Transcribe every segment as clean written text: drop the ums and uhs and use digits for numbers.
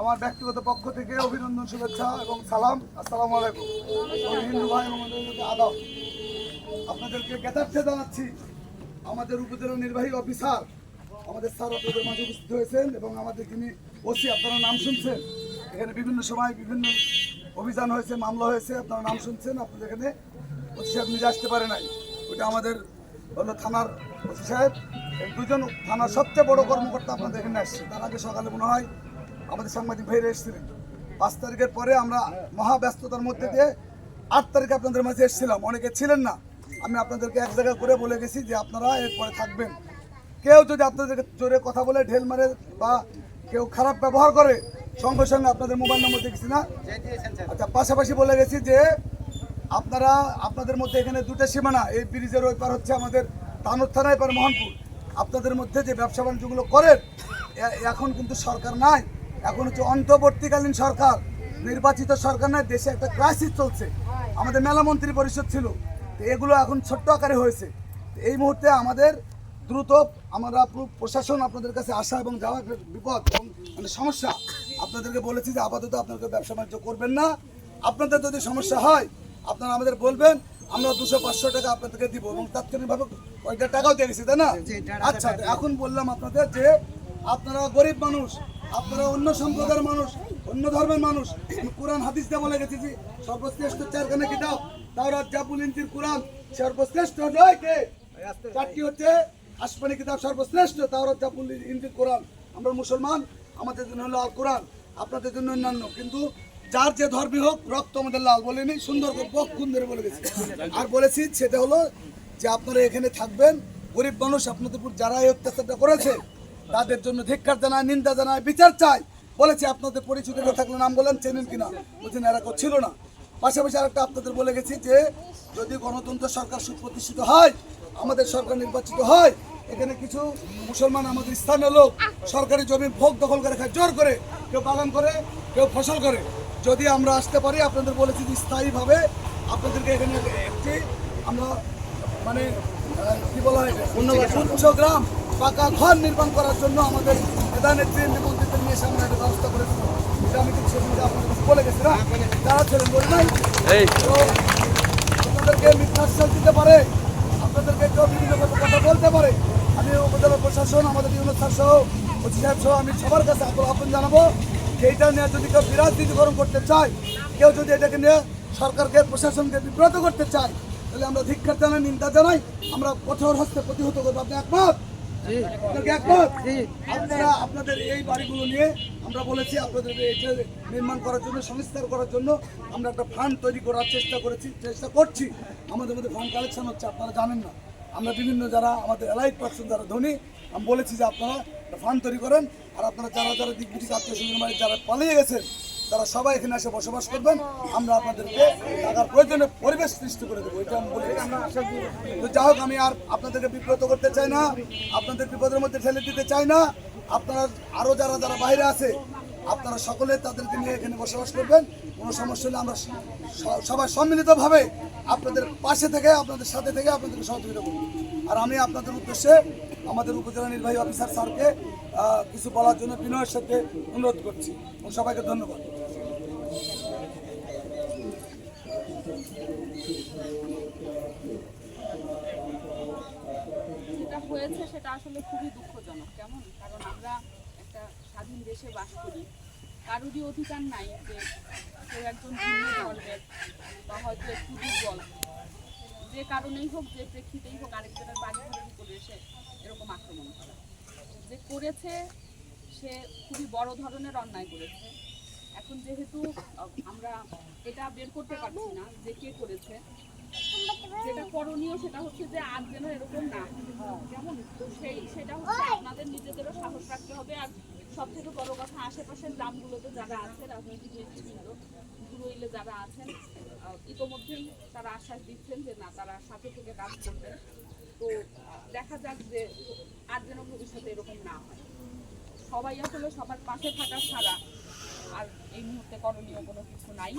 আমার ব্যক্তিগত পক্ষ থেকে অভিনন্দন, শুভেচ্ছা এবং সালাম। আসসালামু আলাইকুম। হিন্দু ভাই এবং আদাব, আপনাদেরকে জ্ঞাতার্থে জানাচ্ছি আমাদের উপজেলা নির্বাহী অফিসার আমাদের স্যার আপনাদের মাঝে উপস্থিত হয়েছেন এবং আমাদের যিনি ওসি, আপনারা নাম শুনছেন। এখানে বিভিন্ন সময় বিভিন্ন অভিযান হয়েছে, মামলা হয়েছে, আপনারা নাম শুনছেন। আপনাদের এখানে ওসি সাহেব নিজে আসতে পারে নাই, ওইটা আমাদের হলো থানার ওসি সাহেব। দুজন থানার সবচেয়ে বড় কর্মকর্তা আপনাদের এখানে আসছে। তার আগে সকালে মনে হয় আমাদের সাংবাদিক ভাইরা এসেছিলেন। 5 তারিখের পরে আমরা মহা ব্যস্ততার মধ্যে দিয়ে 8 তারিখে আপনাদের মাঝে এসেছিলাম, অনেকে ছিলেন না। আমি আপনাদেরকে এক জায়গা করে বলে গেছি যে আপনারা এরপরে থাকবেন। কেউ যদি আপনাদেরকে জোরে কথা বলে, ঢেল মারে বা কেউ খারাপ ব্যবহার করে, সঙ্গে সঙ্গে আপনাদের মোবাইল নম্বর দেখছি না। আচ্ছা, পাশাপাশি বলে গেছি যে আপনারা আপনাদের মধ্যে এখানে দুটো সীমানা, এই ব্রিজের ওই পার হচ্ছে আমাদের তানোর থানা, এপার মোহনপুর। আপনাদের মধ্যে যে ব্যবসা বাণিজ্যগুলো করেন, এখন কিন্তু সরকার নাই, এখন হচ্ছে অন্তর্বর্তীকালীন সরকার, নির্বাচিত সরকার নয়। দেশে একটা ক্রাইসিস চলছে। আমাদের মেলা মন্ত্রী পরিষদ ছিল, এগুলো এখন ছোট্ট আকারে হয়েছে। এই মুহূর্তে আমাদের দ্রুত আমরা প্রশাসন আপনাদের কাছে আসা এবং যাওয়া বিপদ এবং মানে সমস্যা। আপনাদেরকে বলেছি যে আপাতত আপনাদের ব্যবসা বাণিজ্য করবেন না। আপনাদের যদি সমস্যা হয় আপনারা আমাদের বলবেন, আমরা 200-500 টাকা আপনাদেরকে দিব এবং তাৎক্ষণিকভাবে কয়েকটা টাকাও দিয়ে গেছি, তাই না? আচ্ছা, এখন বললাম আপনাদের যে আপনারা গরিব মানুষ, আপনারা অন্য সম্প্রদায়ের মানুষ, অন্য ধর্মের মানুষ। কোরআন হাদিস দিয়ে বলে গেছি যে সর্বশ্রেষ্ঠ 4খানা কিতাব, তাওরাত, জাবুর, ইনজিল, কোরআন। সর্বশ্রেষ্ঠ নয় কে? 4টি হচ্ছে আসমানি কিতাব সর্বশ্রেষ্ঠ, তাওরাত, জাবুর, ইনজিল, কোরআন। আমরা মুসলমান, আমাদের জন্য হলো আল কোরআন, আপনাদের জন্য অন্যান্য। কিন্তু যার যে ধর্মী হোক, রক্ত আমাদের লাল বলেনি, সুন্দর করে বক্ষুণ ধরে বলে গেছি। আর বলেছি সেটা হলো যে আপনারা এখানে থাকবেন। গরিব মানুষ আপনাদের উপর যারা এই অত্যাচারটা করেছে তাদের জন্য ধিক্কার জানায়, নিন্দা জানায়, বিচার চাই। বলেছি আপনাদের পরিচিত থাকলে নাম বলেন, চেনেন কিনা, বলছেন এরা কেউ ছিল না। পাশাপাশি আরেকটা আপনাদের বলে গেছি যে যদি গণতন্ত্র সরকার সুপ্রতিষ্ঠিত হয়, আমাদের সরকার নির্বাচিত হয়, এখানে কিছু মুসলমান আমাদের স্থানীয় লোক সরকারি জমি ভোগ দখল করে খায় জোর করে, কেউ বাগান করে, কেউ ফসল করে। যদি আমরা আসতে পারি, আপনাদের বলেছি যে স্থায়ীভাবে আপনাদেরকে এখানে একটি আমরা মানে কি বলা হয়, উচ্চ গ্রাম পাকা ঘর নির্মাণ করার জন্য আমাদের নেত্রী মন্ত্রীদের নিয়ে সামনে একটা ব্যবস্থা করেছিল। এটা আমি কিন্তু সেদিন আপনাদের বলে গেছি না, যারা ছিলেন বলি নাই। তো আপনাদেরকে মিথ্যাশ্বাস দিতে পারে, আপনাদেরকে কেউ বিভিন্ন কথা বলতে পারে। আমি উপজেলা প্রশাসন, আমাদের ইউনিট স্যার সহ, ওসি সাহেব সহ আমি সবার কাছে আহ্বান জানাবো যে এইটা নিয়ে যদি কেউ বিরাজনীতিকরণ করতে চায়, কেউ যদি এটাকে নিয়ে সরকারকে, প্রশাসনকে বিব্রত করতে চায়, তাহলে আমরা ধিক্কার জানাই, নিন্দা জানাই, আমরা কঠোর হস্তে প্রতিহত করবো। আপনি একমত? আপনারা আপনাদের এই বাড়িগুলো নিয়ে আমরা বলেছি আপনাদের এটা নির্মাণ করার জন্য, সংস্কার করার জন্য আমরা একটা ফান্ড তৈরি করার চেষ্টা করছি। আমাদের মধ্যে ফান্ড কালেকশন হচ্ছে, আপনারা জানেন না। আমরা বিভিন্ন যারা আমাদের এলাইট পার্সন, যারা ধনী, আমি বলেছি যে আপনারা ফান্ড তৈরি করেন। আর আপনারা যারা যারা দিকবিদিক আত্মীয়-স্বজন বাড়ি যারা পালিয়ে গেছেন, তারা সবাই এখানে এসে বসবাস করবেন। আমরা আপনাদেরকে টাকার প্রয়োজনে পরিবেশ সৃষ্টি করে দেবো, এটা আমি বলি। তো যাই হোক, আমি আর আপনাদেরকে বিব্রত করতে চাই না, আপনাদের বিপদের মধ্যে ঠেলে দিতে চাই না। আপনারা আরও যারা যারা বাইরে আছে, আপনারা সকলে তাদেরকে নিয়ে এখানে বসবাস করবেন। কোনো সমস্যা হলে আমরা সবাই সম্মিলিতভাবে আপনাদের পাশে থেকে, আপনাদের সাথে থেকে আপনাদেরকে সহযোগিতা করব। আর আমি আপনাদের উদ্দেশ্যে আমাদের উপজেলা নির্বাহী অফিসার স্যারকে কিছু বলার জন্য বিনয়ের সাথে অনুরোধ করছি। সবাইকে ধন্যবাদ। যেটা হয়েছে সেটা আসলে খুবই দুঃখজনক। কেমন, কারণ আমরা একটা স্বাধীন দেশে বাস করি, কারোরই অধিকার নাই যে কেউ একজন ভিন্ন ধর্মের বা হয়তো একটু দুর্বল, যে কারণেই হোক, যে প্রেক্ষিতেই হোক, আরেকজনের বাড়ি ঘরের উপরে এসে এরকম আক্রমণ করা। যে করেছে সে খুবই বড় ধরনের অন্যায় করেছে। এখন যেহেতু আমরা এটা বের করতে পারছি না যে কে করেছে, যেটা করণীয় সেটা হচ্ছে যে আর যেন এরকম না, যেমন তো সেটা হচ্ছে আপনাদের নিজেদেরও সাহস রাখতে হবে। আর সব থেকে বড় কথা, আশেপাশের গ্রামগুলোতে যারা আছে, রাজনৈতিক নেতৃবৃন্দ, ঘুরইলে যারা আছেন, ইতোমধ্যেই তারা আশ্বাস দিচ্ছেন যে না, তারা সাথে থেকে কাজ করবেন। তো দেখা যাক যে আর যেন ভবিষ্যতে এরকম না হয়। সবাই আসলে সবার পাশে থাকা ছাড়া আর এই মুহূর্তে করণীয় কোনো কিছু নাই।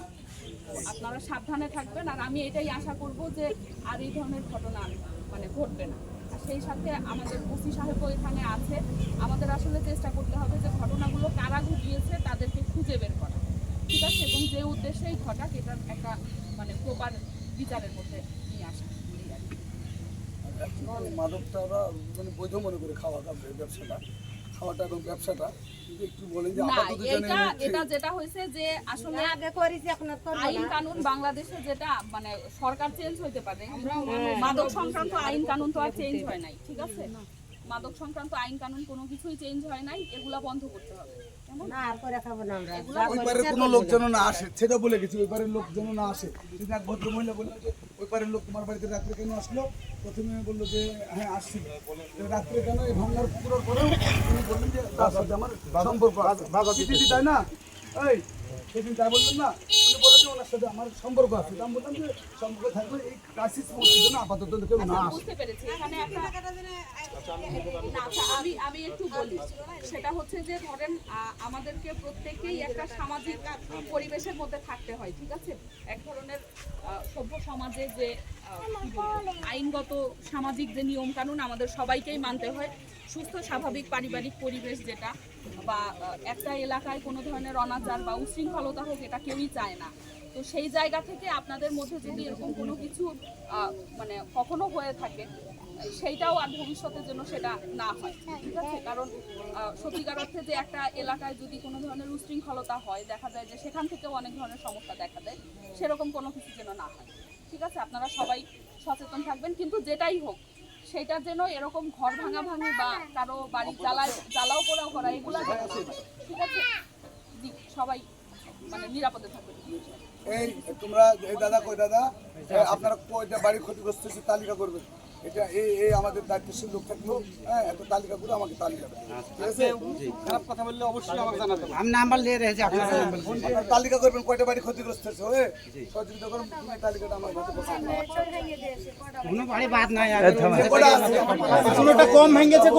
আপনারা সাবধানে থাকবেন। আর আমি এটাই আশা করব যে আর এই ধরনের ঘটনা মানে ঘটবে না। আর সেই সাথে আমাদের ওসি সাহেবও এখানে আছে। আমাদের আসলে চেষ্টা করতে হবে যে ঘটনাগুলো কারা ঘটিয়েছে তাদেরকে ঠিক আছে, এবং যে উদ্দেশ্যেই ঘটাক এটার একটা মানে প্রপার বিচারের মধ্যে নিয়ে আসা। এখন মাদকটা ওরা মানে বৈধ মনে করে খাওয়াটা ব্যবসাটা খাওয়াটা এবং ব্যবসাটা যদি একটু বলেন যে না, আপাতত জানেন এটা যেটা হয়েছে যে আসলে আইন কানুন বাংলাদেশে যেটা মানে সরকার চেঞ্জ হইতে পারে, মাদক সংক্রান্ত আইন কানুন তো আর চেঞ্জ হয় নাই, ঠিক আছে? মাদক সংক্রান্ত আইন কানুন কোনো কিছুই চেঞ্জ হয় নাই, এগুলা বন্ধ করতে হবে। কেমন? ওই পারের কোনো লোক যেন না আসে সেটা বলে গেছি, ওই পারের লোক যেন না আসে। যদি এক ভদ্র মহিলা বললো যে ওই পারের লোক তোমার বাড়িতে রাত্রে কেন আসলো, প্রথমে বললো যে হ্যাঁ আসছিল, রাত্রে কেন এই ভাঙার পুকুরের পরেও তিনি বললেন যে তার সাথে আমার সম্পর্ক আছে দিদি, তাই না? এই সেদিন তাই বললেন না, উনি বললেন যে ওনার সাথে আমার সম্পর্ক আছে। আমি বললাম যে সম্পর্ক থাকবে, এই ক্রাইসিস মুহূর্তের জন্য আপাতত কেউ না আসে। বুঝতে পেরেছি, এখানে একটা না, আচ্ছা, আমি একটু বলি, সেটা হচ্ছে যে ধরেন আমাদেরকে প্রত্যেকেই একটা সামাজিক পরিবেশের মধ্যে থাকতে হয়, ঠিক আছে? এক ধরনের সভ্য সমাজে যে কি বলবো, আইনগত সামাজিক যে নিয়ম কানুন আমাদের সবাইকেই মানতে হয়। সুস্থ স্বাভাবিক পারিবারিক পরিবেশ যেটা, বা একটা এলাকায় কোনো ধরনের অনাচার বা উশৃঙ্খলতা হোক, এটা কেউই চায় না। তো সেই জায়গা থেকে আপনাদের মধ্যে যদি এরকম কোনো কিছু মানে কখনো হয়ে থাকে, সেইটাও আর ভবিষ্যতে যেন সেটা না হয়, ঠিক আছে? কারণ সত্যিকার অর্থে যে একটা এলাকায় যদি কোনো ধরনের উশৃঙ্খলতা হয়, দেখা যায় যে সেখান থেকেও অনেক ধরনের সমস্যা দেখা দেয়, সেরকম কোনো কিছু যেন না হয়, ঠিক আছে? আপনারা সবাই সচেতন থাকবেন, কিন্তু যেটাই হোক সেটা যেন এরকম ঘর ভাঙাভাঙি বা কারো বাড়ি জ্বালাও পোড়াও করা এগুলা যেন না হয়, ঠিক আছে? জি, সবাই মানে নিরাপদে থাকবেন। এই তোমরা এই দাদা কই দাদা, আপনারা কয়টা বাড়ি ক্ষতিগ্রস্ত হয়েছে তালিকা করবেন। এটা এই আমাদের দায়িত্বশীল লোক থাকলো, হ্যাঁ এত তালিকা করে আমাকে তালিকা দেবেন, ঠিক আছে? খারাপ কথা বললে অবশ্যই আমাকে জানাতে হবে। আমি নাম্বার নিয়ে রেখেছি, আপনার আপনারা তালিকা করবেন কয়টা বাড়ি ক্ষতিগ্রস্ত হয়েছে, হয়ে সহযোগিতা করুন। তুমি তালিকাটা আমার কাছে পৌঁছে দাও। কোনো বাড়ি বাদ নাই, কটা আছে? কোনোটা কম ভেঙেছে,